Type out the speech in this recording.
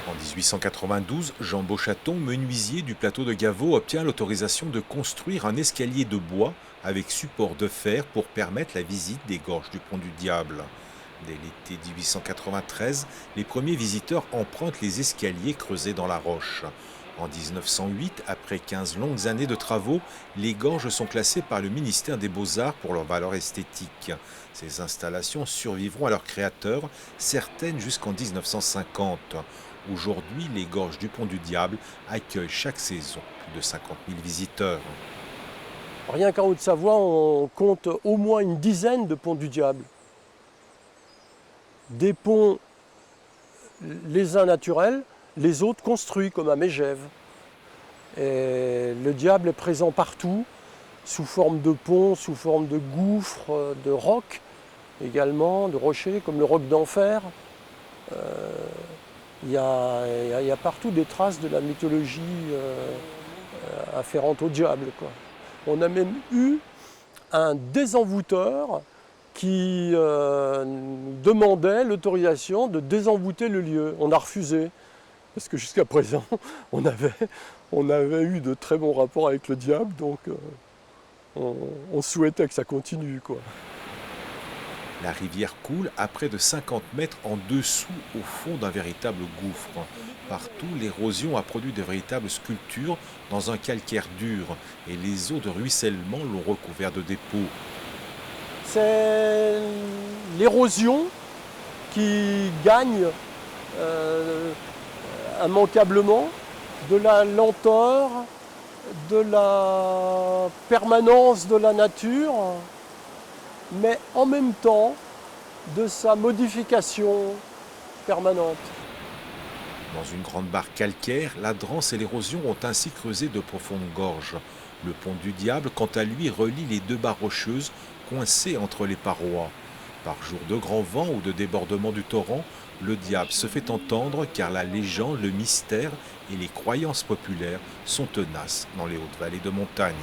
En 1892, Jean Beauchaton, menuisier du plateau de Gaveau, obtient l'autorisation de construire un escalier de bois avec support de fer pour permettre la visite des gorges du Pont du Diable. Dès l'été 1893, les premiers visiteurs empruntent les escaliers creusés dans la roche. En 1908, après 15 longues années de travaux, les gorges sont classées par le ministère des Beaux-Arts pour leur valeur esthétique. Ces installations survivront à leurs créateurs, certaines jusqu'en 1950. Aujourd'hui, les gorges du Pont du Diable accueillent chaque saison plus de 50 000 visiteurs. Rien qu'en Haute-Savoie, on compte au moins une dizaine de ponts du diable. Des ponts, les uns naturels, les autres construits, comme à Mégève. Et le diable est présent partout, sous forme de ponts, sous forme de gouffres, de rocs également, de rochers, comme le roc d'enfer. Il y a partout des traces de la mythologie afférente au diable, quoi. On a même eu un désenvoûteur qui nous demandait l'autorisation de désenvoûter le lieu. On a refusé, parce que jusqu'à présent, on avait eu de très bons rapports avec le diable, donc on souhaitait que ça continue, quoi. La rivière coule à près de 50 mètres en dessous, au fond d'un véritable gouffre. Partout, l'érosion a produit de véritables sculptures dans un calcaire dur et les eaux de ruissellement l'ont recouvert de dépôts. C'est l'érosion qui gagne immanquablement de la lenteur, de la permanence de la nature, mais en même temps de sa modification permanente. Dans une grande barre calcaire, la Drance et l'érosion ont ainsi creusé de profondes gorges. Le pont du Diable, quant à lui, relie les deux barres rocheuses coincées entre les parois. Par jour de grand vent ou de débordement du torrent, le diable se fait entendre car la légende, le mystère et les croyances populaires sont tenaces dans les hautes vallées de montagne.